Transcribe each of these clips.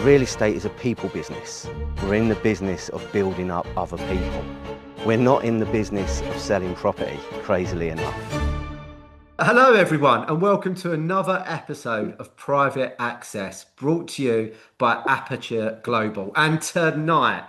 Real estate is a people business. We're in the business of building up other people. We're not in the business of selling property, crazily enough. Hello everyone and welcome to another episode of Private Access brought to you by Aperture Global. And tonight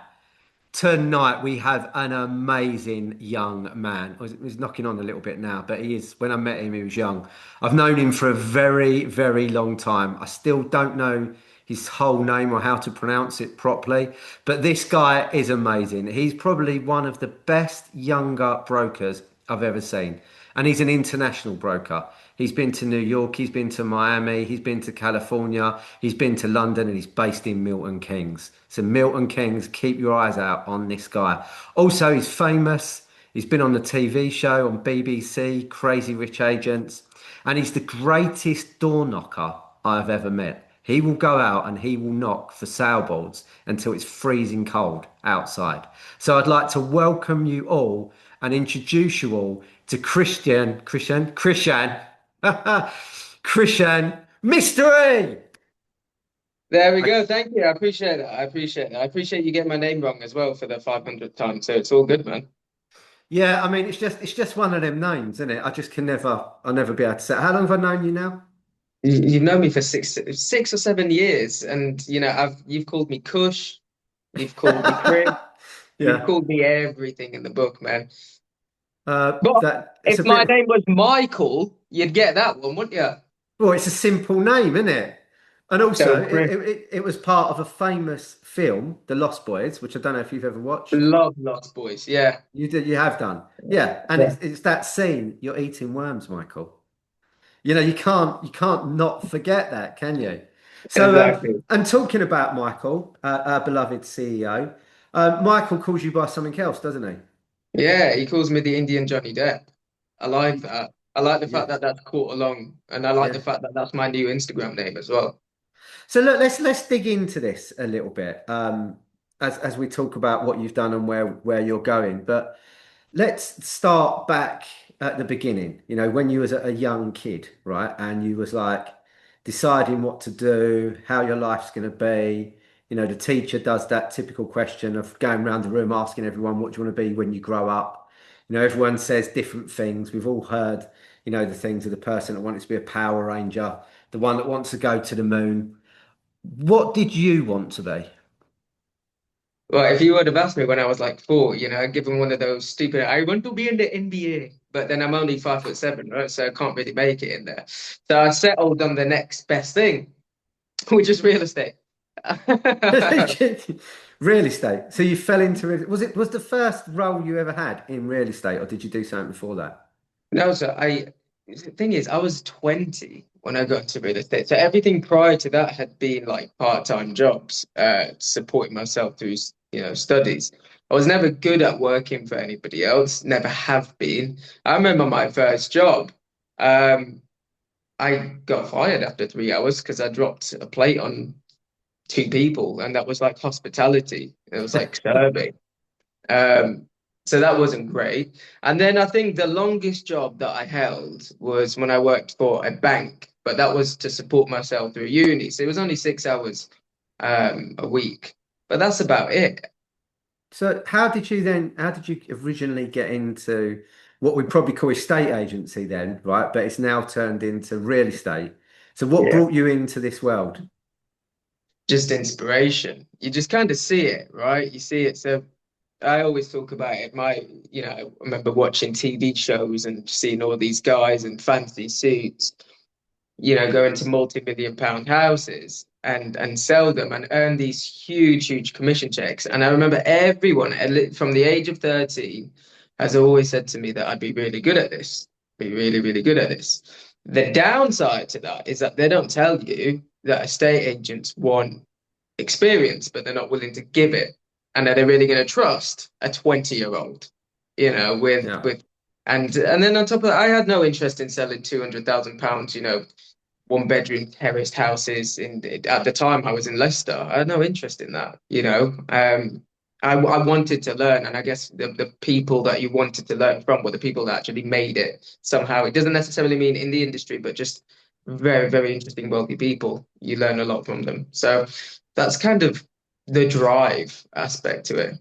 we have an amazing young man. He's knocking on a little bit now, but when I met him, he was young. I've known him for a very, very long time. I still don't know his whole name or how to pronounce it properly, but this guy is amazing. He's probably one of the best younger brokers I've ever seen. And he's an international broker. He's been to New York, he's been to Miami, he's been to California, he's been to London, and he's based in Milton Keynes. So Milton Keynes, keep your eyes out on this guy. Also, he's famous. He's been on the TV show on BBC, Crazy Rich Agents, and he's the greatest door knocker I've ever met. He will go out and he will knock for sailboards until it's freezing cold outside. So I'd like to welcome you all and introduce you all to Krishan Mistry. There we go. Thank you. I appreciate it. I appreciate you getting my name wrong as well for the 500th time. So it's all good, man. Yeah, I mean it's just one of them names, isn't it? I'll never be able to say. How long have I known you now? You've known me for six or 7 years, and you've called me Kush, you've called me Chris, you've Yeah. called me everything in the book, man. But That it's if a my bit. name was Michael, you'd get that one, wouldn't you? Well, it's a simple name, isn't it? And also, So Chris, it was part of a famous film, The Lost Boys, which I don't know if you've ever watched. love Lost Boys. Yeah. You have done, yeah. And Yeah. it's that scene you're eating worms, Michael. You know, you can't not forget that, can you? So, Exactly. and talking about Michael, our beloved CEO, Michael calls you by something else, doesn't he? Yeah, he calls me the Indian Johnny Depp. I like that. I like the Yeah, fact that that's caught along, and I like yeah. the fact that that's my new Instagram name as well. So look, let's dig into this a little bit, as we talk about what you've done and where you're going. But let's start back at the beginning. You know, when you was a young kid, right, and you was like deciding what to do, how your life's going to be. You know, the teacher does that typical question of going around the room asking everyone, "What do you want to be when you grow up?" You know, everyone says different things. We've all heard, you know, the things of the person that wanted to be a Power Ranger, the one that wants to go to the moon. What did you want to be? Well, if you would have asked me when I was like four, I'd given one of those stupid, I want to be in the NBA, but then I'm only 5'7", right? So I can't really make it in there. So I settled on the next best thing, which is real estate. Real estate. So you fell into it. Was the first role you ever had in real estate, or did you do something before that? No, the thing is, I was 20 when I got into real estate. So everything prior to that had been like part-time jobs, supporting myself through, studies. I was never good at working for anybody else, never have been. I remember my first job. Um, I got fired after 3 hours because I dropped a plate on two people, and that was like hospitality. It was like serving. Um, so that wasn't great. And then I think the longest job that I held was when I worked for a bank, but that was to support myself through uni. So it was only 6 hours a week, but that's about it. So how did you originally get into what we probably call estate agency then, right? But it's now turned into real estate. So what Yeah. brought you into this world? Just inspiration. You just kind of see it, right? You see it. So I always talk about it. I remember watching TV shows and seeing all these guys in fancy suits, go into multi-million pound houses and sell them and earn these huge, huge commission checks. And I remember everyone from the age of 13 has always said to me that I'd be really good at this, be really, really good at this. The downside to that is that they don't tell you that estate agents want experience, but they're not willing to give it. And are they really going to trust a 20-year-old, Yeah. and then on top of that, I had no interest in selling £200,000, one bedroom terraced houses at the time I was in Leicester. I had no interest in that. I wanted to learn, and I guess the people that you wanted to learn from were the people that actually made it somehow. It doesn't necessarily mean in the industry, but just very, very interesting, wealthy people. You learn a lot from them. So That's kind of the drive aspect to it.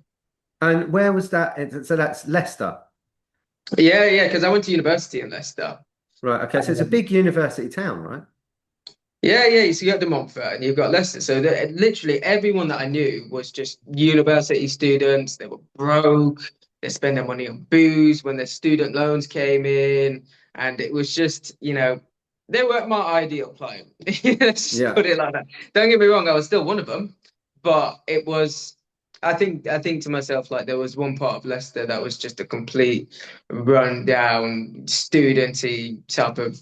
And where was that? So that's Leicester. Yeah, yeah, because I went to university in Leicester. Right. Okay. So it's a Um, big university town, right? yeah, yeah. So you got the Montfort and you've got Leicester. So literally everyone that I knew was just university students. They were broke. They spend their money on booze when their student loans came in, and it was just, they weren't my ideal client. Let's just Yeah. put it like that. Don't get me wrong, I was still one of them, but it was. I think to myself like there was one part of Leicester that was just a complete rundown studenty type of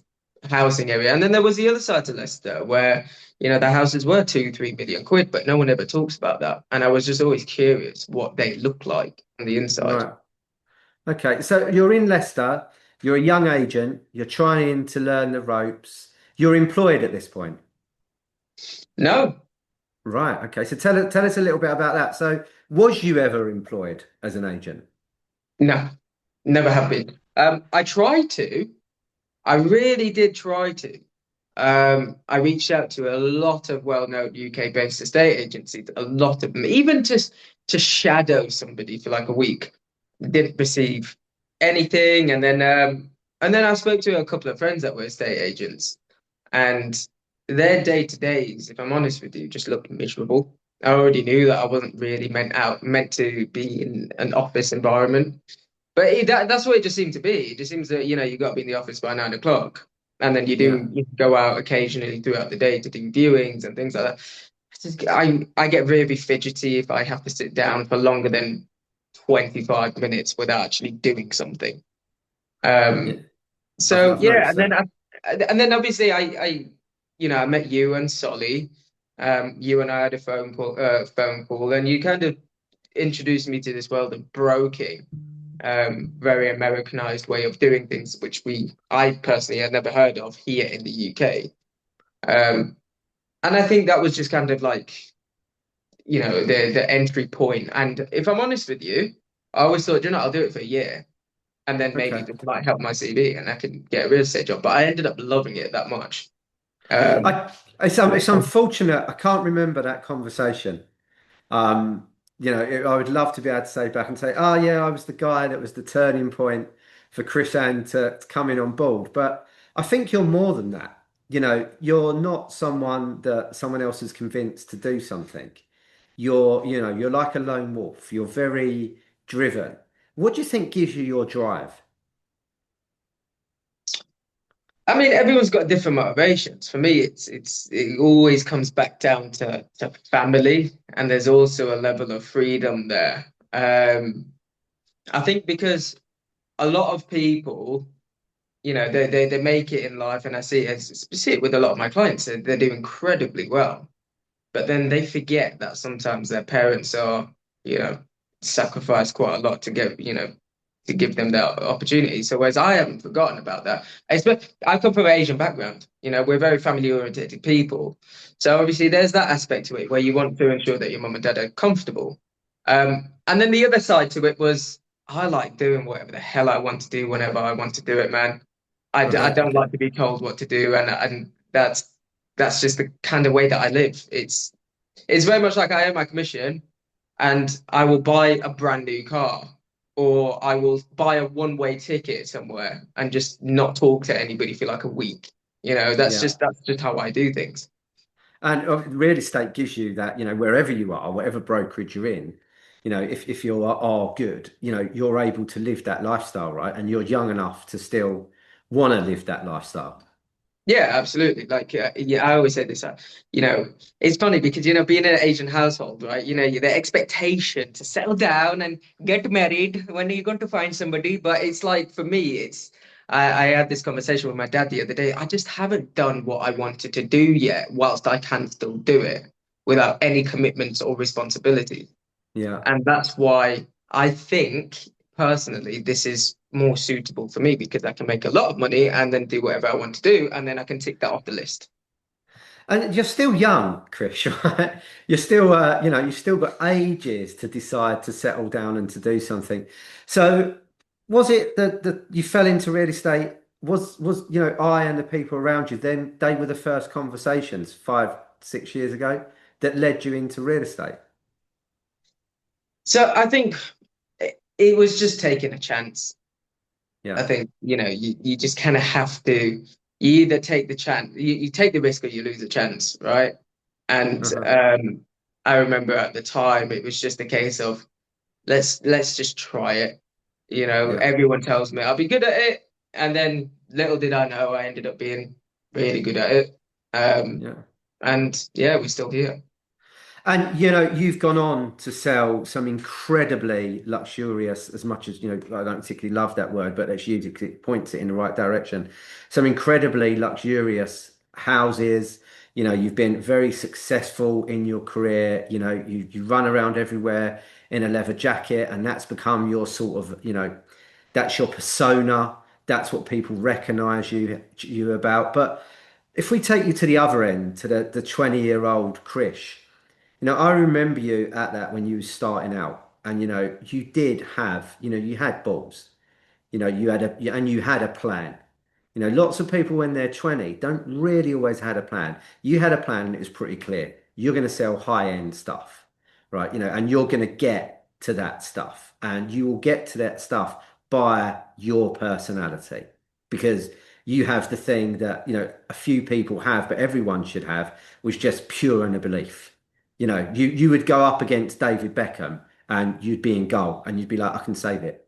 housing area. And then there was the other side to Leicester where, the houses were 2, 3 million quid, but no one ever talks about that. And I was just always curious what they look like on the inside. Right. Okay. So you're in Leicester. You're a young agent. You're trying to learn the ropes. You're employed at this point. No, Right. Okay. So tell us a little bit about that. So was you ever employed as an agent? no, never have been. I tried to. I really did try to. I reached out to a lot of well-known UK-based estate agencies, a lot of them, even just to shadow somebody for like a week. Didn't receive anything, and then I spoke to a couple of friends that were estate agents, and their day-to-days, if I'm honest with you, just looked miserable. I already knew that I wasn't really meant to be in an office environment. But that's what it just seemed to be. It just seems that, you got to be in the office by 9 o'clock. And then Yeah. you go out occasionally throughout the day to do viewings and things like that. I get really fidgety if I have to sit down for longer than 25 minutes without actually doing something. Yeah. Um, so I've yeah, noticed that. and then obviously I met you and Solly. You and I had a phone call, and you kind of introduced me to this world of broking, very Americanized way of doing things, which I personally had never heard of here in the UK. Um, and I think that was just kind of like, the entry point. And if I'm honest with you, I always thought, I'll do it for a year and then maybe Okay. just like help my CV and I can get a real estate job. But I ended up loving it that much. Um, I it's unfortunate. I can't remember that conversation. Um, I would love to be able to say back and say, oh yeah, I was the guy that was the turning point for Krishan to come in on board. But I think you're more than that. You're not someone that someone else has convinced to do something. You're like a lone wolf. You're very driven. What do you think gives you your drive? I mean, everyone's got different motivations. For me, it always comes back down to family, and there's also a level of freedom there. I think because a lot of people, they make it in life, and see it with a lot of my clients. They do incredibly well, but then they forget that sometimes their parents are, you know, sacrifice quite a lot to give them that opportunity. So whereas I haven't forgotten about that. I come from an Asian background. We're very family oriented people. So obviously there's that aspect to it where you want to ensure that your mum and dad are comfortable. And then the other side to it was I like doing whatever the hell I want to do whenever I want to do it, man. I Right. don't Okay. like to be told what to do, and that's just the kind of way that I live. It's very much like I earn my commission and I will buy a brand new car or I will buy a one-way ticket somewhere and just not talk to anybody for like a week. Yeah. That's just how I do things. And real estate gives you that, wherever you are, whatever brokerage you're in, if you are good, you're able to live that lifestyle, right? And you're young enough to still want to live that lifestyle. Yeah, absolutely. Like, yeah, I always say this. It's funny because being in an Asian household, right? The expectation to settle down and get married when you're going to find somebody. But it's like for me, I had this conversation with my dad the other day. I just haven't done what I wanted to do yet, whilst I can still do it without any commitments or responsibility. Yeah. And that's why I think personally this is more suitable for me because I can make a lot of money and then do whatever I want to do, and then I can tick that off the list. And you're still young, Chris, right? You've still got ages to decide to settle down and to do something. So, was it that you fell into real estate? I and the people around you, then they were the first conversations 5, 6 years ago? that led you into real estate? So I think it was just taking a chance. I Yeah. think, you just kind of have to, you either take the chance, you take the risk or you lose the chance, right? And Uh-huh. I remember at the time it was just a case of let's just try it. Yeah. Everyone tells me I'll be good at it, and then little did I know I ended up being really good at it. Um, Yeah. and yeah, we're still here. And you've gone on to sell some incredibly luxurious, as much as I don't particularly love that word, but let's use it because it points it in the right direction. Some incredibly luxurious houses. You've been very successful in your career. You run around everywhere in a leather jacket, and that's become your sort of, that's your persona. That's what people recognize you about. But if we take you to the other end, to the 20-year-old Krish. I remember you at that when you were starting out, and you did have, you had balls. You had a plan. Lots of people when they're 20 don't really always had a plan. You had a plan and it was pretty clear. You're going to sell high-end stuff, right? And you're going to get to that stuff, and you will get to that stuff by your personality, because you have the thing that, a few people have, but everyone should have, was just pure inner belief. You would go up against David Beckham and you'd be in goal and you'd be like, I can save it.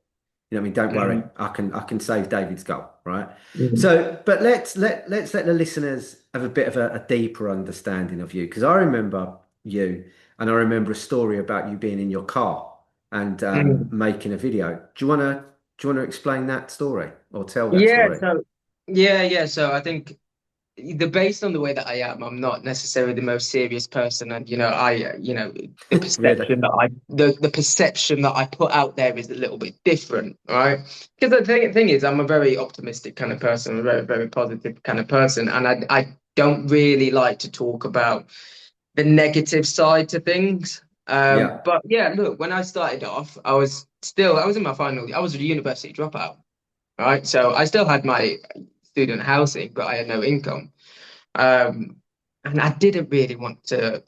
What I mean? Don't worry, Mhm. I can save David's goal, right? Mhm. So, but let's let the listeners have a bit of a deeper understanding of you, because I remember you, and I remember a story about you being in your car and Mhm. making a video. Do you want to explain that story or tell that Yeah, story? so I think based on the way that I am, I'm not necessarily the most serious person, and the Really? perception that the perception that I put out there is a little bit different, right? Because the thing is, I'm a very optimistic kind of person, I'm a very very positive kind of person, and I don't really like to talk about the negative side to things. Yeah. But yeah, look, when I started off, I was in my final, I was a university dropout, right? So I still had my student housing, but I had no income. Um, and I didn't really want to,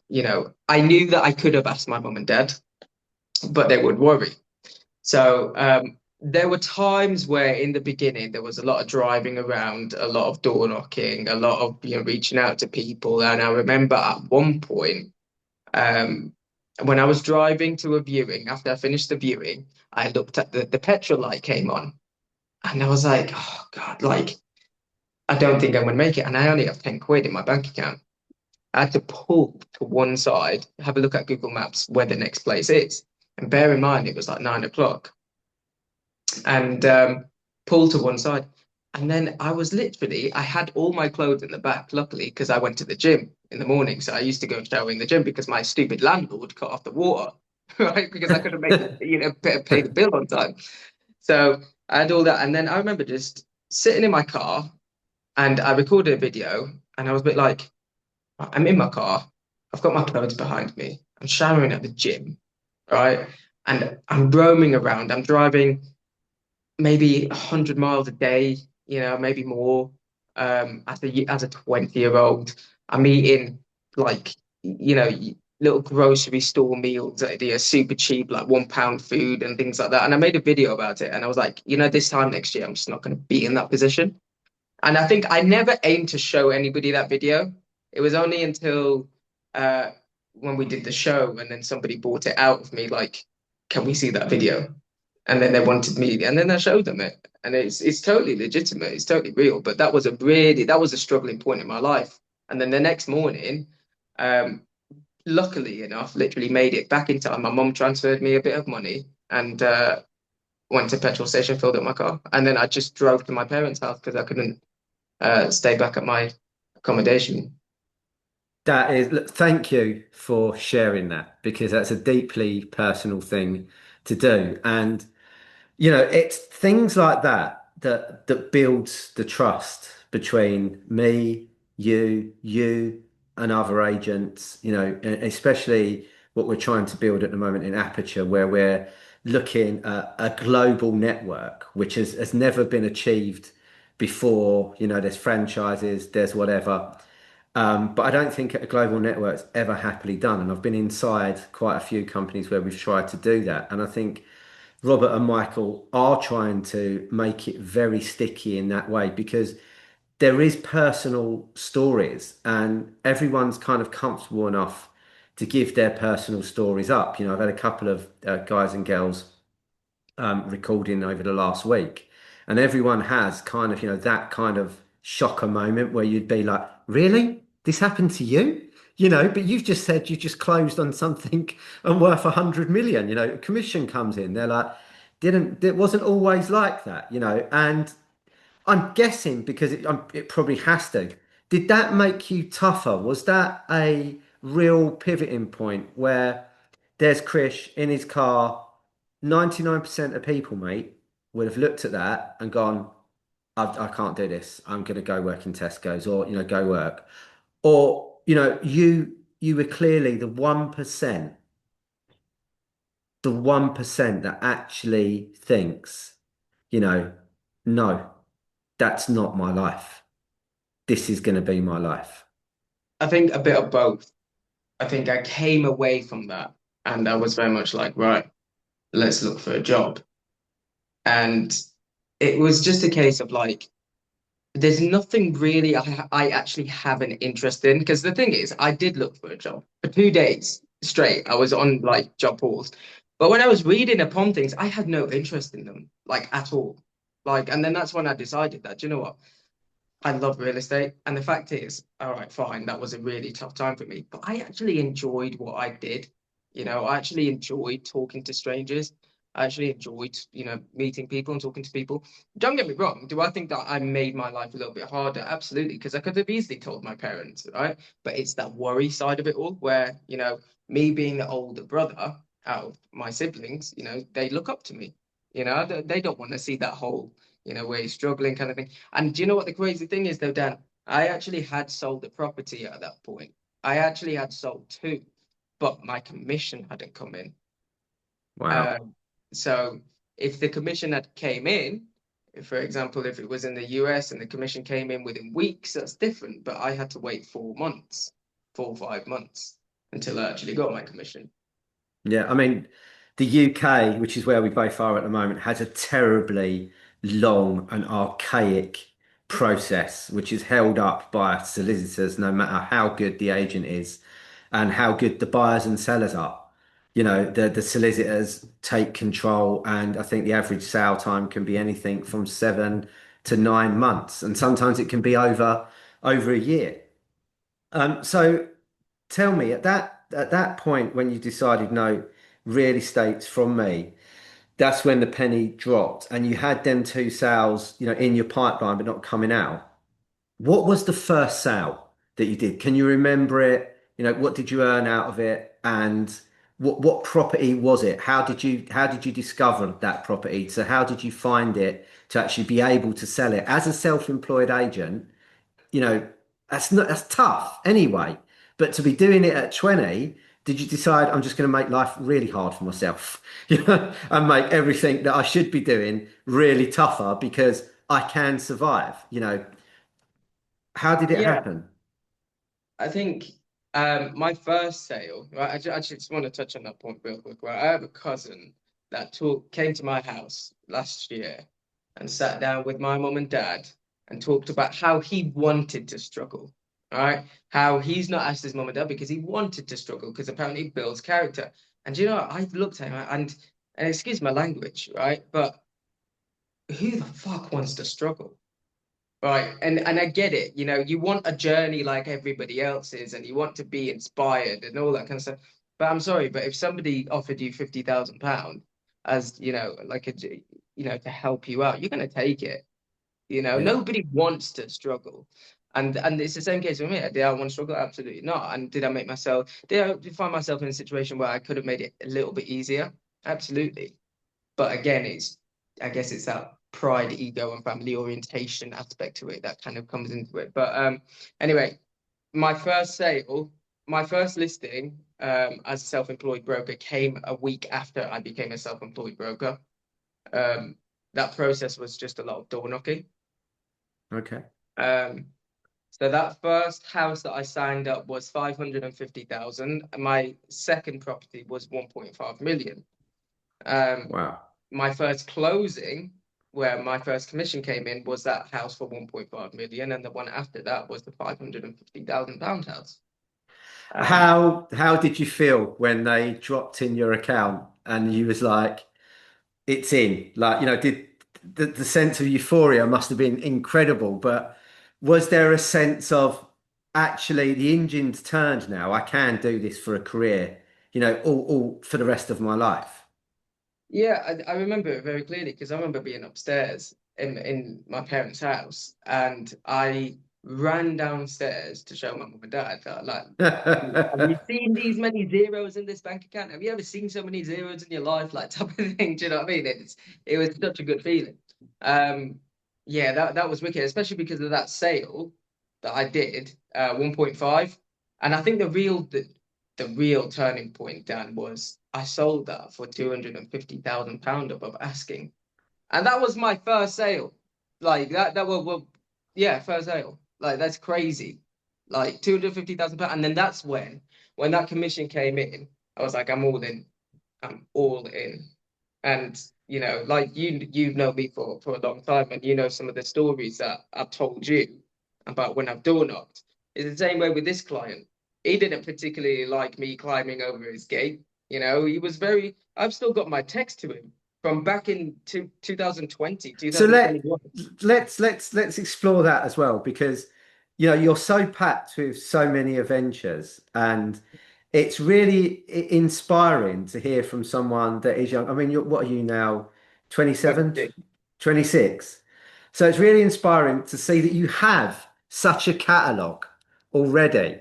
I knew that I could have asked my mum and dad, but they would worry. So there were times where in the beginning there was a lot of driving around, a lot of door knocking, a lot of reaching out to people. And I remember at one point, um, when I was driving to a viewing, after I finished the viewing, I looked at the petrol light came on, and I was like, oh God, like I don't think I'm gonna make it. And I only have 10 quid in my bank account. I had to pull to one side, have a look at Google Maps where the next place is. And bear in mind, it was like 9 o'clock, and pull to one side. And then I had all my clothes in the back, luckily, because I went to the gym in the morning. So I used to go and shower in the gym because my stupid landlord cut off the water, right? Because I couldn't make pay the bill on time. So I had all that. And then I remember just sitting in my car and I recorded a video, and I was a bit like, I'm in my car. I've got my clothes behind me. I'm showering at the gym, right? And I'm roaming around. I'm driving maybe 100 miles a day, maybe more. As a 20-year-old, I'm eating like, little grocery store meals that are super cheap, like £1 food and things like that. And I made a video about it. And I was like, this time next year, I'm just not going to be in that position. And I think I never aimed to show anybody that video. It was only until uh, when we did the show and then somebody bought it out of me, like, can we see that video? And then they wanted me, and then I showed them it. And it's totally legitimate, it's totally real. But that was a struggling point in my life. And then the next morning, um, luckily enough, literally made it back in time. My mum transferred me a bit of money and went to petrol station, filled up my car, and then I just drove to my parents' house because I couldn't stay back at my accommodation. That is, look, thank you for sharing that, because that's a deeply personal thing to do. And it's things like that builds the trust between me, you, and other agents, especially what we're trying to build at the moment in Aperture, where we're looking at a global network, which has never been achieved before. There's franchises, there's whatever. But I don't think a global network's ever happily done. And I've been inside quite a few companies where we've tried to do that. And I think Robert and Michael are trying to make it very sticky in that way because there is personal stories and everyone's kind of comfortable enough to give their personal stories up. I've had a couple of guys and girls recording over the last week. And everyone has kind of, that kind of shocker moment where you'd be like, really? This happened to you? But you've just said you just closed on something and worth 100 million. A commission comes in. They're like, it wasn't always like that, and I'm guessing because it probably has to. Did that make you tougher? Was that a real pivoting point where there's Krish in his car? 99% of people, mate, would have looked at that and gone, I can't do this. I'm going to go work in Tesco's or, go work. Or, you were clearly the 1% that actually thinks, you know, no, that's not my life. This is going to be my life. I think a bit of both. I think I came away from that and I was very much like, right, let's look for a job. And it was just a case of like, there's nothing really I actually have an interest in. Because the thing is, I did look for a job for 2 days straight. I was on like job boards. But when I was reading upon things, I had no interest in them, like at all. Like, and then that's when I decided that, you know what? I love real estate. And the fact is, all right, fine, that was a really tough time for me. But I actually enjoyed what I did. I actually enjoyed talking to strangers. I actually enjoyed, meeting people and talking to people. Don't get me wrong. Do I think that I made my life a little bit harder? Absolutely, because I could have easily told my parents, right? But it's that worry side of it all where, me being the older brother out of my siblings, they look up to me. They don't want to see that whole, where you're struggling kind of thing. And do you know what the crazy thing is though, Dan? I actually had sold the property at that point. I actually had sold two, but my commission hadn't come in. Wow. Um, so if the commission had came in, if, for example, if it was in the US and the commission came in within weeks, that's different. But I had to wait 4 months, 4 or 5 months until I actually got my commission. Yeah, I mean, the UK, which is where we both are at the moment, has a terribly long and archaic process, which is held up by solicitors, no matter how good the agent is and how good the buyers and sellers are. The solicitors take control, and I think the average sale time can be anything from 7 to 9 months, and sometimes it can be over a year. So tell me, at that point when you decided no, real estate's from me, that's when the penny dropped, and you had them two sales, in your pipeline but not coming out. What was the first sale that you did? Can you remember it? What did you earn out of it? And what property was it? How did you discover that property? So how did you find it to actually be able to sell it as a self-employed agent? you know, that's tough anyway. But to be doing it at 20, did you decide I'm just going to make life really hard for myself, and make everything that I should be doing really tougher because I can survive? How did it Yeah, happen? I think my first sale, right, I just want to touch on that point real quick, right? I have a cousin that came to my house last year and sat down with my mum and dad and talked about how he wanted to struggle, all right? How he's not asked his mum and dad because he wanted to struggle because apparently it builds character. And I looked at him and excuse my language, right? But who the fuck wants to struggle? Right. And I get it. You want a journey like everybody else's and you want to be inspired and all that kind of stuff. But I'm sorry, but if somebody offered you £50,000 as, like to help you out, you're gonna take it. Yeah, Nobody wants to struggle. And it's the same case with me. Did I want to struggle? Absolutely not. And did I find myself in a situation where I could have made it a little bit easier? Absolutely. But again, I guess it's that pride, ego, and family orientation aspect to it that kind of comes into it. But anyway, my first sale, my first listing as a self-employed broker came a week after I became a self-employed broker. Um, that process was just a lot of door knocking. okay. Um, So that first house that I signed up was 550,000. And my second property was 1.5 million. Um, Wow. my first closing, where my first commission came in, was that house for 1.5 million, and the one after that was the 550,000 pound house. Um, How did you feel when they dropped in your account and you was like, it's in? Like, did the sense of euphoria must have been incredible, but was there a sense of actually the engine's turned now? I can do this for a career, all for the rest of my life. Yeah, I remember it very clearly because I remember being upstairs in my parents' house and I ran downstairs to show my mum and dad that like, have you seen these many zeros in this bank account? Have you ever seen so many zeros in your life? Like type of thing. Do you know what I mean? It was such a good feeling. Um, yeah, that was wicked, especially because of that sale that I did, 1.5. And I think the real turning point, Dan, was I sold that for 250,000 pound above asking. And that was my first sale. Like that well, yeah, first sale. Like that's crazy. Like 250,000 pounds. And then that's when that commission came in, I was like, I'm all in. I'm all in. And like you've known me for a long time, and you know some of the stories that I've told you about when I've door knocked. It's the same way with this client. He didn't particularly like me climbing over his gate. He was very. I've still got my text to him from back in 2020, So 2021. let's explore that as well because you're so packed with so many adventures and it's really inspiring to hear from someone that is young. I mean, what are you now? 27, 26. So it's really inspiring to see that you have such a catalogue already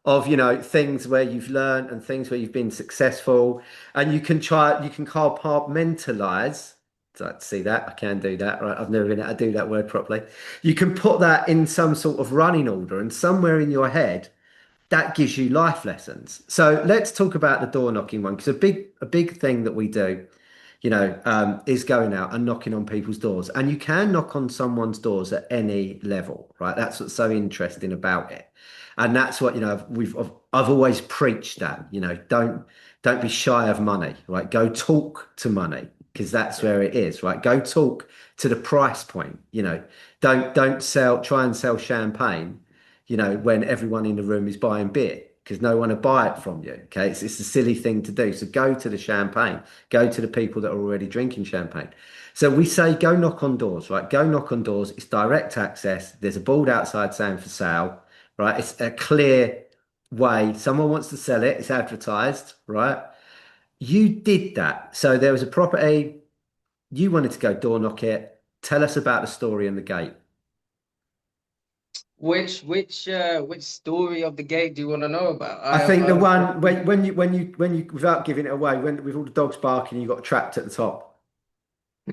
of, things where you've learned and things where you've been successful and you can compartmentalize. So see that? I can do that, right? I've never been able to do that word properly. You can put that in some sort of running order, and somewhere in your head, that gives you life lessons. So let's talk about the door knocking one, because a big thing that we do, is going out and knocking on people's doors. And you can knock on someone's doors at any level, right? That's what's so interesting about it. And that's what, I've always preached that, don't be shy of money, right? Go talk to money because that's Yeah. where it is, right? Go talk to the price point, don't try and sell champagne, when everyone in the room is buying beer because no one will buy it from you. Okay. It's a silly thing to do. So go to the champagne, go to the people that are already drinking champagne. So we say go knock on doors, right? Go knock on doors. It's direct access. There's a board outside saying for sale, right? It's a clear way. Someone wants to sell it. It's advertised, right? You did that. So there was a property. You wanted to go door knock it. Tell us about the story and the gate. Which story of the gate do you want to know about? I think I the have one when you without giving it away, when with all the dogs barking, you got trapped at the top.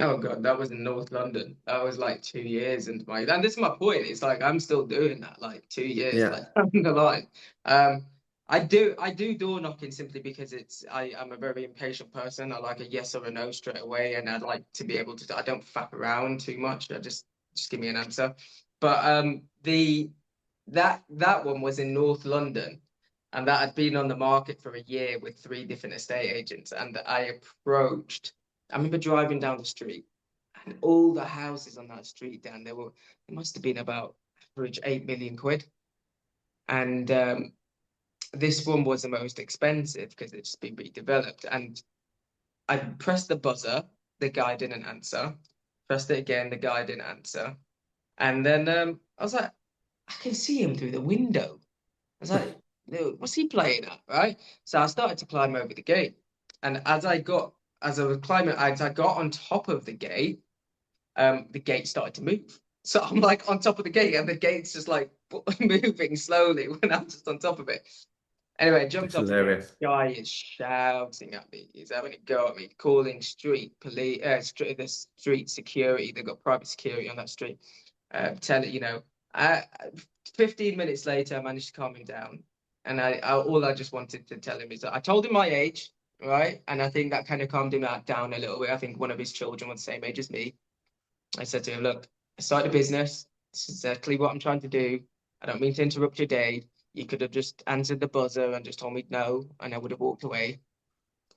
Oh God, that was in North London. That was like 2 years into my, and this is my point. It's like I'm still doing that, like 2 years, Yeah. like down the line. Um, I do door knocking simply because I'm a very impatient person. I like a yes or a no straight away, and I'd like to be able to. I don't faff around too much. I just give me an answer. But that one was in North London, and that had been on the market for a year with three different estate agents, and I approached. I remember driving down the street and all the houses on that street, Dan, there must have been about average 8 million quid. And this one was the most expensive because it's been redeveloped. And I pressed the buzzer, the guy didn't answer. Pressed it again, the guy didn't answer. And then I was like, I can see him through the window. I was like, what's he playing at? Right. So I started to climb over the gate. And as I was climbing, as I got on top of the gate started to move. So I'm like on top of the gate, and the gate's just like moving slowly when I'm just on top of it. Anyway, I jumped It's off the gate. hilarious. The guy is shouting at me. He's having a go at me, calling street police, the street security. They've got private security on that street. Tell it, I, 15 minutes later, I managed to calm him down. And all I just wanted to tell him is that I told him my age, right? And I think that kind of calmed him down a little bit. I think one of his children was the same age as me. I said to him, look, I started a business. This is exactly what I'm trying to do. I don't mean to interrupt your day. You could have just answered the buzzer and just told me no, and I would have walked away.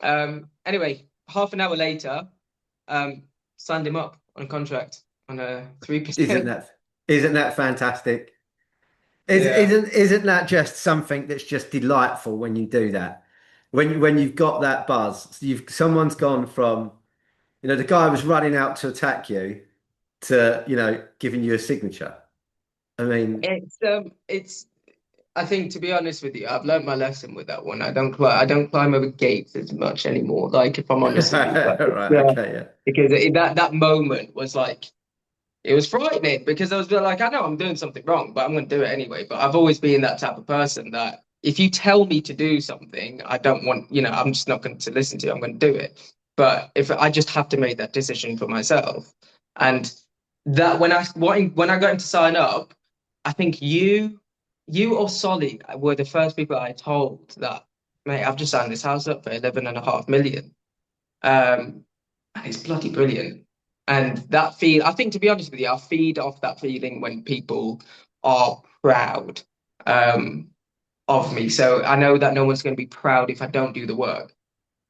Anyway, half an hour later, um, signed him up on a contract on a Isn't 3%. that isn't that fantastic? Yeah. Isn't that just something that's just delightful when you do that? When you've got that buzz, you've someone's gone from, the guy was running out to attack you to, giving you a signature. I mean, It's I think, to be honest with you, I've learned my lesson with that one. I don't climb over gates as much anymore. Like, if I'm honest with you, but right, okay, yeah. because that moment was like, it was frightening because I was like, I know I'm doing something wrong, but I'm going to do it anyway. But I've always been that type of person that if you tell me to do something, I don't want, I'm just not going to listen to you. I'm going to do it. But if I just have to make that decision for myself, and that when I got him to sign up, I think you or Solly were the first people I told that, mate, I've just signed this house up for 11.5 million. And it's bloody brilliant. And that feel, I think, to be honest with you, I feed off that feeling when people are proud um, of me. So I know that no one's going to be proud if I don't do the work.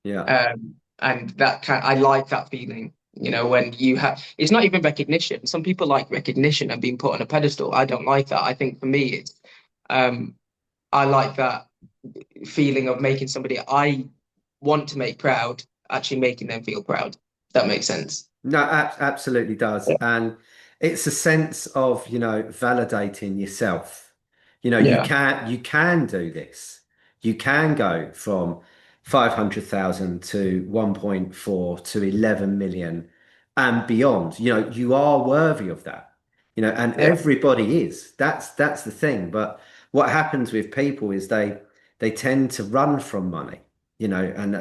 Yeah. And I like that feeling. When you have, it's not even recognition. Some people like recognition and being put on a pedestal. I don't like that. I think for me, um, I like that feeling of making somebody I want to make proud, actually making them feel proud. That makes sense. No, absolutely does. And it's a sense of, validating yourself. You Yeah. can do this. You can go from 500,000 to 1.4 to 11 million and beyond. You are worthy of that. And Yeah. everybody is. That's the thing. But what happens with people is they tend to run from money, and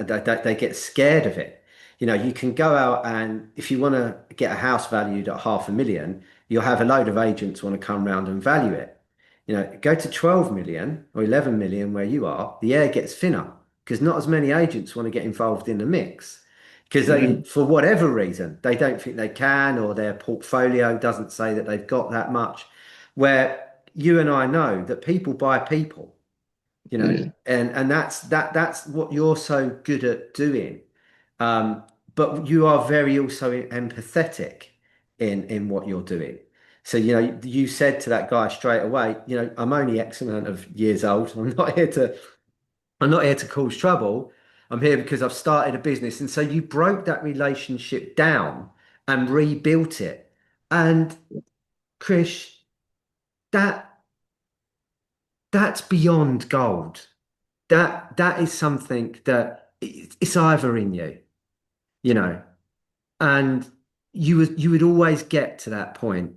they get scared of it. You can go out, and if you want to get a house valued at 500,000, you'll have a load of agents want to come round and value it. Go to 12 million or 11 million where you are, the air gets thinner because not as many agents want to get involved in the mix because Mm, for whatever reason, they don't think they can, or their portfolio doesn't say that they've got that much. Where you and I know that people buy people, mm, and that's what you're so good at doing. Um, but you are very also empathetic in what you're doing. So, you said to that guy straight away, I'm only X amount of years old. I'm not here to cause trouble. I'm here because I've started a business. And so you broke that relationship down and rebuilt it. And Krish, that that's beyond gold. That is something that it's either in you, you know. And you would always get to that point,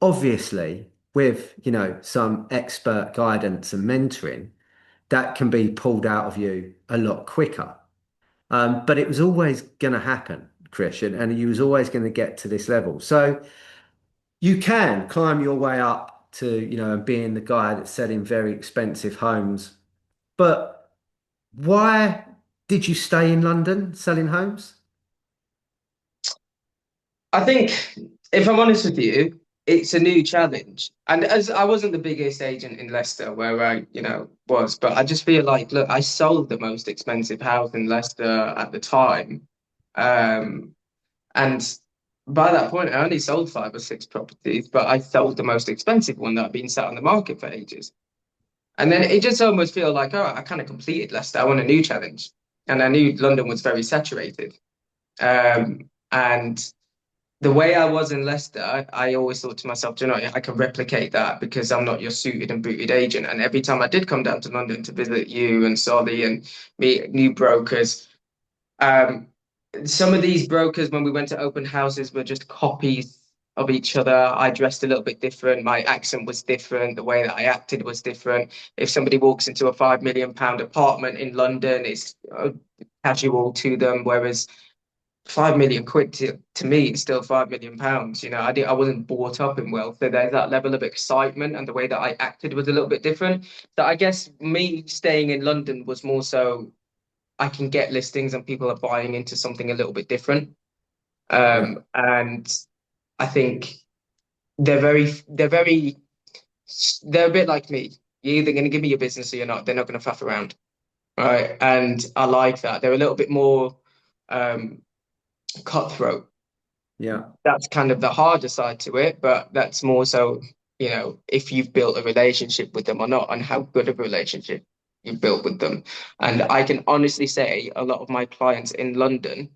obviously, with, some expert guidance and mentoring that can be pulled out of you a lot quicker. But it was always going to happen, Christian, and you was always going to get to this level. So you can climb your way up to, being the guy that's selling very expensive homes. But why did you stay in London selling homes? I think, if I'm honest with you, it's a new challenge. And as I wasn't the biggest agent in Leicester where I, was, but I just feel like, look, I sold the most expensive house in Leicester at the time. Um, and by that point, I only sold 5 or 6 properties, but I sold the most expensive one that had been sat on the market for ages. And then it just almost feel like, oh, I kind of completed Leicester. I want a new challenge. And I knew London was very saturated. And the way I was in Leicester, I always thought to myself, do you know, I can replicate that because I'm not your suited and booted agent. And every time I did come down to London to visit you and Solly and meet new brokers, um, some of these brokers, when we went to open houses, were just copies of each other. I dressed a little bit different. My accent was different. The way that I acted was different. If somebody walks into a £5 million apartment in London, it's casual to them. Whereas 5 million quid to me is still £5 million. I wasn't brought up in wealth. So there's that level of excitement, and the way that I acted was a little bit different. So I guess me staying in London was more so I can get listings and people are buying into something a little bit different. Yeah. And I think they're very they're a bit like me. You're either going to give me your business or you're not. They're not going to faff around, right? And I like that. They're a little bit more um, cutthroat. Yeah. That's kind of the harder side to it, but that's more so, if you've built a relationship with them or not, and how good of a relationship you've built with them. And I can honestly say a lot of my clients in London,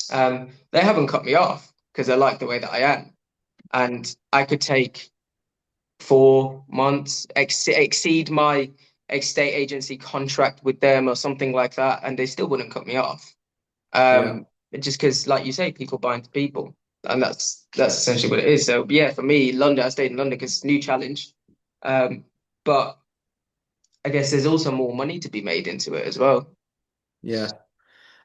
they haven't cut me off because they like the way that I am. And I could take 4 months, exceed my estate agency contract with them or something like that, and they still wouldn't cut me off. Yeah. Um, just because, like you say, people buy into people, and that's essentially what it is. So yeah, for me, London, I stayed in London because it's a new challenge. Um, but I guess there's also more money to be made into it as well. Yeah.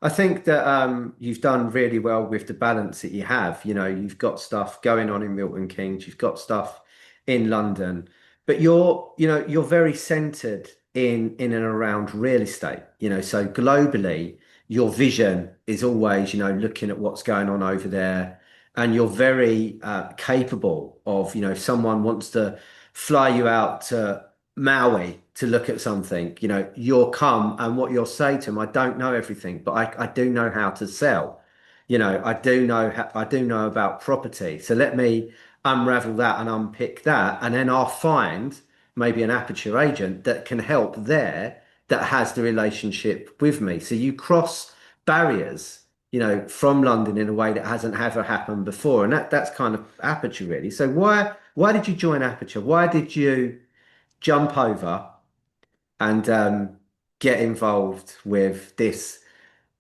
I think that you've done really well with the balance that you have. You know, you've got stuff going on in Milton Keynes, you've got stuff in London, but you're very centered in and around real estate. You know, so globally, your vision is always, looking at what's going on over there, and you're very capable of, if someone wants to fly you out to Maui to look at something, you'll come and what you'll say to them, I don't know everything, but I do know how to sell. I do know about property. So let me unravel that and unpick that. And then I'll find maybe an aperture agent that can help there that has the relationship with me. So you cross barriers, from London in a way that hasn't ever happened before. And that's kind of aperture really. So why did you join Aperture? Why did you jump over and get involved with this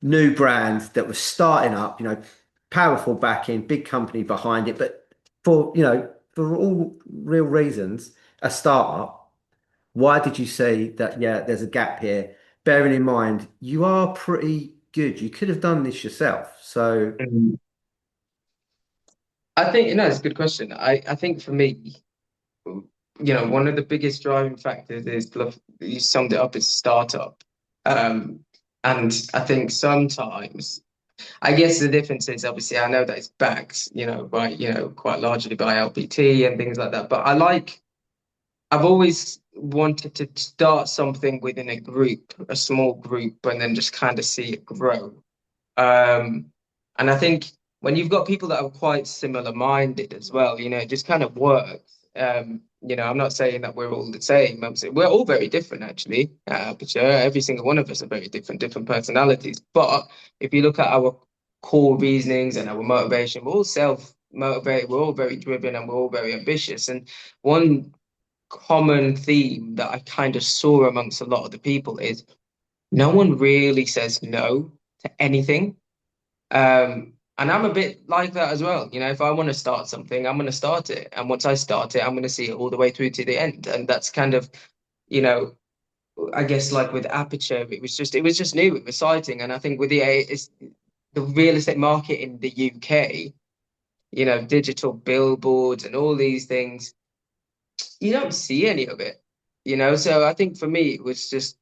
new brand that was starting up, powerful backing, big company behind it, but for all real reasons, a startup. Why did you say that, yeah, there's a gap here? Bearing in mind, you are pretty good. You could have done this yourself. So, Mm. I think, it's a good question. I think for me, one of the biggest driving factors is you summed it up as startup. Um, and I think sometimes, I guess the difference is obviously I know that it's backed, by, quite largely by LPT and things like that. But I've always wanted to start something within a group, a small group, and then just kind of see it grow. Um, and I think when you've got people that are quite similar minded as well, it just kind of works. I'm not saying that we're all the same. I'm saying we're all very different, actually. But every single one of us are very different, different personalities. But if you look at our core reasonings and our motivation, we're all self-motivated, we're all very driven, and we're all very ambitious. And one common theme that I kind of saw amongst a lot of the people is no one really says no to anything. And I'm a bit like that as well. If I want to start something, I'm going to start it. And once I start it, I'm going to see it all the way through to the end. And that's kind of, you know, I guess like with Aperture, it was just new, it was exciting. And I think with it's the real estate market in the UK, digital billboards and all these things, you don't see any of it. So I think for me, it was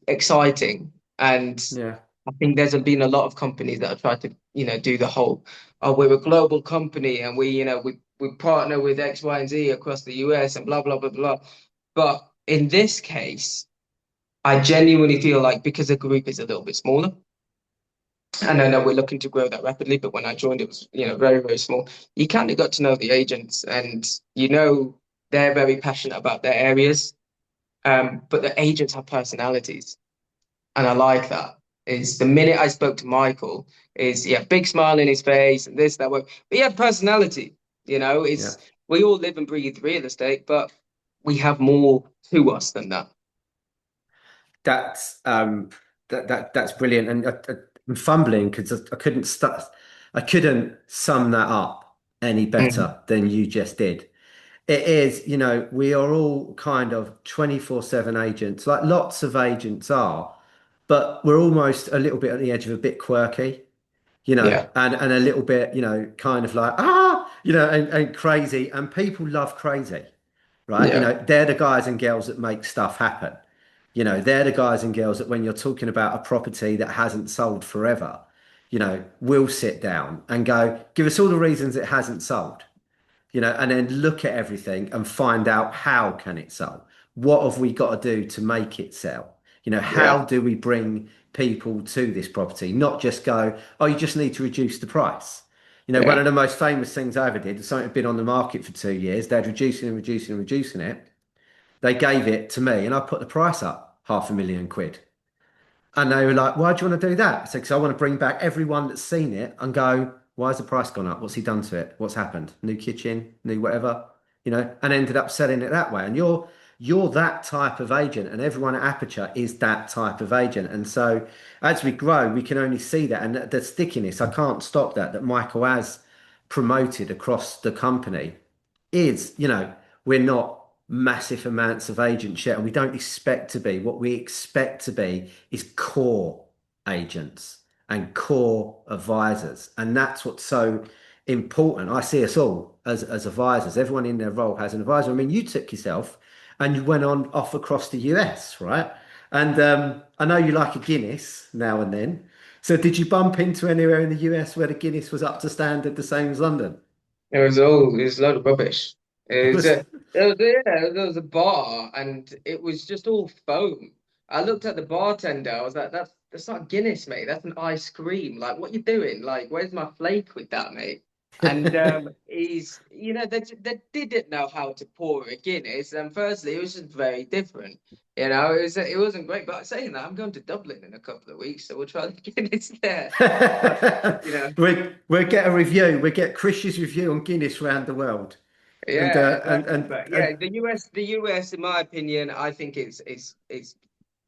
exciting. And yeah, I think there's been a lot of companies that have tried to, do the whole, oh, we're a global company and we partner with X, Y, and Z across the US and blah, blah, blah, blah. But in this case, I genuinely feel like because the group is a little bit smaller, and I know we're looking to grow that rapidly, but when I joined, it was, very, very small. You kind of got to know the agents and they're very passionate about their areas. But the agents have personalities. And I like that. Is the minute I spoke to Michael, is yeah, big smile in his face and this, that, way. But he had personality, yeah. it's we all live and breathe real estate, but we have more to us than that. That's that's brilliant, and I'm fumbling because I couldn't sum that up any Mm. better than you just did. It is, we are all kind of 24/7 agents, like lots of agents are, but we're almost a little bit at the edge of a bit quirky, Yeah, and a little bit, kind of like, and crazy, and people love crazy, right? yeah, They're the guys and girls that make stuff happen. They're the guys and girls that when you're talking about a property that hasn't sold forever, will sit down and go, give us all the reasons it hasn't sold. and then look at everything and find out how can it sell? What have we got to do to make it sell? Yeah, How do we bring people to this property? Not just go, oh, you just need to reduce the price. One yeah. of the most famous things I ever did was something had been on the market for 2 years. They'd reducing and reducing and reducing it. They gave it to me and I put the price up 500,000 quid. And they were like, why do you want to do that? I said, because I want to bring back everyone that's seen it and go, why has the price gone up? What's he done to it? What's happened? New kitchen, new whatever, and ended up selling it that way. And you're that type of agent, and everyone at Aperture is that type of agent. And so as we grow, we can only see that. And the stickiness, I can't stop that Michael has promoted across the company is, we're not massive amounts of agent share and we don't expect to be. What we expect to be is core agents and core advisors. And that's what's so important. I see us all as advisors. Everyone in their role has an advisor. I mean, you took yourself and you went on off across the US, right? And I know you like a Guinness now and then. So did you bump into anywhere in the US where the Guinness was up to standard the same as London? It was a load of rubbish. It It was was. a, there was a bar and it was just all foam. I looked at the bartender, I was like, that's not Guinness, mate. That's an ice cream. Like, what you doing? Like, where's my flake with that, mate? And they didn't know how to pour a Guinness. And firstly, it was just very different. It wasn't great. But saying that, I'm going to Dublin in a couple of weeks, so we'll try the Guinness there. But you know. We'll get a review. We'll get Chris's review on Guinness round the world. And Yeah, uh, and exactly. and But and yeah, the US, in my opinion, I think it's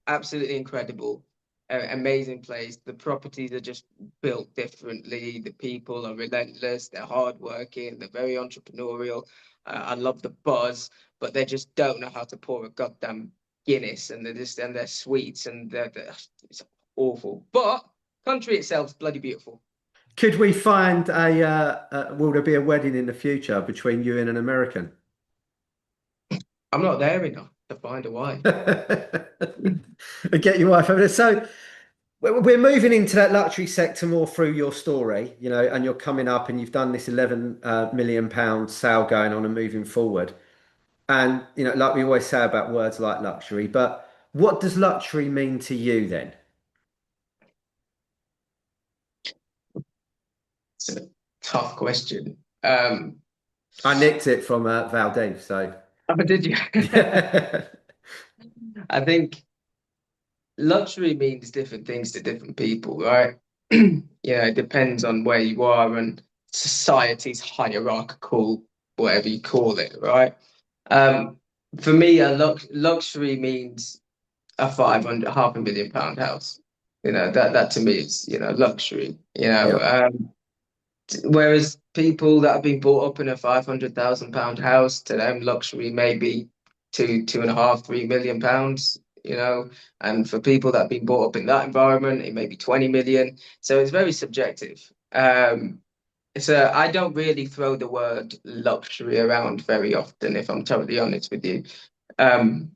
absolutely incredible, amazing place. The properties are just built differently. The people are relentless. They're hardworking. They're very entrepreneurial. I love the buzz, but they just don't know how to pour a goddamn Guinness, and they're sweets, and it's awful. But country itself's bloody beautiful. could we find will there be a wedding in the future between you and an American? I'm not there enough to find a wife. And get your wife over there. So we're moving into that luxury sector more through your story, and you're coming up and you've done this 11 million pound sale going on and moving forward. And, like we always say about words like luxury, but what does luxury mean to you then? It's a tough question. I nicked it from Valdiv, so Oh, did you? yeah. I think luxury means different things to different people, right? It depends on where you are and society's hierarchical, whatever you call it, right? Um, for me, a luxury means a 500, half a million pound house. That to me is, luxury. Yeah. Whereas people that have been brought up in a £500,000 house, to them, luxury may be two and a half, £3 million, and for people that have been brought up in that environment, it may be 20 million. So it's very subjective. So I don't really throw the word luxury around very often, if I'm totally honest with you. Um,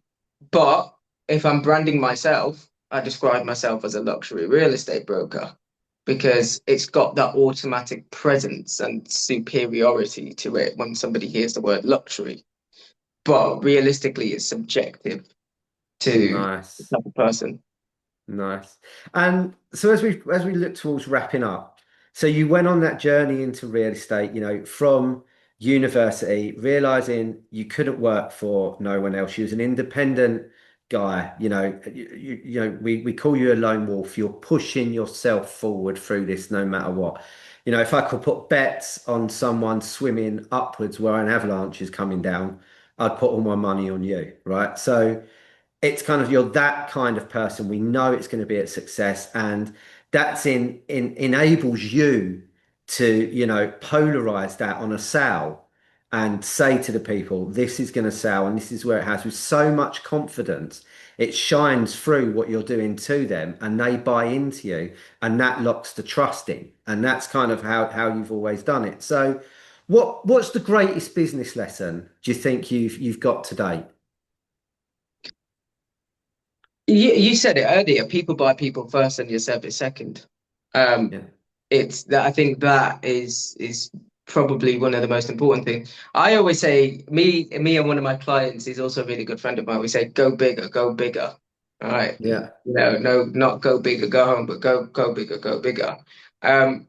but if I'm branding myself, I describe myself as a luxury real estate broker because it's got that automatic presence and superiority to it when somebody hears the word luxury. But realistically, it's subjective to the Nice. type of person. Nice. And so as we look towards wrapping up, so you went on that journey into real estate, from university, realizing you couldn't work for no one else. You was an independent guy, we call you a lone wolf. You're pushing yourself forward through this no matter what. If I could put bets on someone swimming upwards where an avalanche is coming down, I'd put all my money on you, right? So it's kind of you're that kind of person. We know it's going to be a success, and that's in enables you to polarize that on a sale and say to the people, this is going to sell, and this is where it has with so much confidence. It shines through what you're doing to them, and they buy into you, and that locks the trust in, and that's kind of how you've always done it. So, what's the greatest business lesson do you think you've got to date? You said it earlier, people buy people first and your service second. Um, Yeah. it's that I think that is probably one of the most important things. I always say, me and one of my clients, he's also a really good friend of mine. We say, go bigger, go bigger. All right. Yeah. No, not go bigger, go home, but go bigger, go bigger. Um,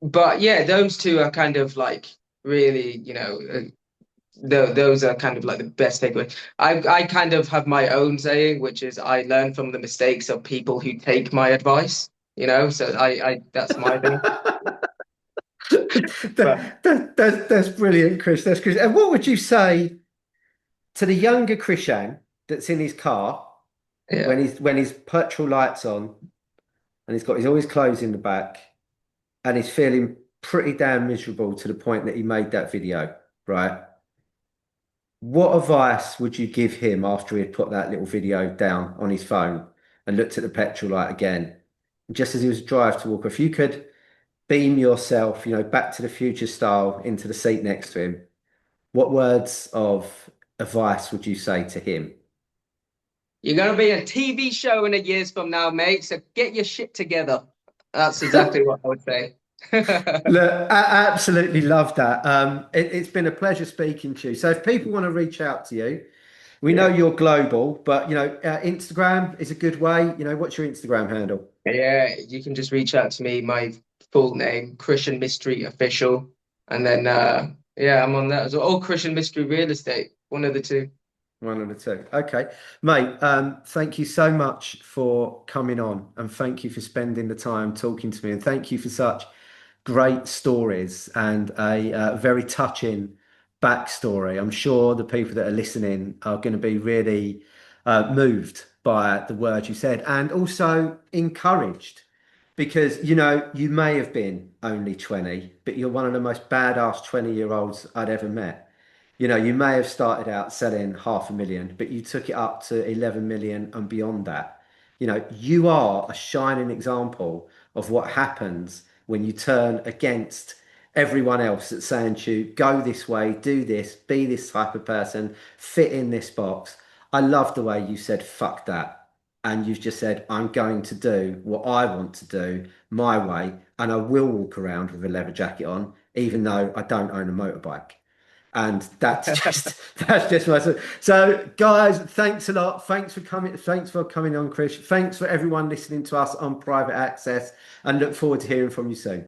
but yeah, those two are kind of like really, those are kind of like the best takeaway. I kind of have my own saying, which is I learn from the mistakes of people who take my advice, so I that's my thing. But That's brilliant, Chris. That's Chris. And what would you say to the younger Krishan that's in his car yeah. when his petrol lights on and he's got all his clothes in the back and he's feeling pretty damn miserable to the point that he made that video, right? What advice would you give him after he had put that little video down on his phone and looked at the petrol light again? Just as he was drive to walk, if you could beam yourself, back to the future style into the seat next to him, what words of advice would you say to him? You're gonna be a TV show in a years from now, mate. So get your shit together. That's exactly what I would say. Look, I absolutely love that. It's been a pleasure speaking to you. So if people want to reach out to you, we know Yeah. you're global, but Instagram is a good way. What's your Instagram handle? Yeah, you can just reach out to me, my full name, Krishan Mistry Official. And then yeah, I'm on that as well. Oh, Krishan Mistry Real Estate, one of the two. One of the two. Okay, mate. Thank you so much for coming on, and thank you for spending the time talking to me, and thank you for such great stories and a very touching backstory. I'm sure the people that are listening are going to be really moved by the words you said, and also encouraged because you may have been only 20, but you're one of the most badass 20-year-olds I'd ever met. You may have started out selling 500,000, but you took it up to 11 million and beyond that. You are a shining example of what happens when you turn against everyone else that's saying to you, go this way, do this, be this type of person, fit in this box. I love the way you said, fuck that. And you've just said, I'm going to do what I want to do my way. And I will walk around with a leather jacket on, even though I don't own a motorbike. And that's just my so guys, thanks a lot. Thanks for coming on, Chris. Thanks for everyone listening to us on private access and look forward to hearing from you soon.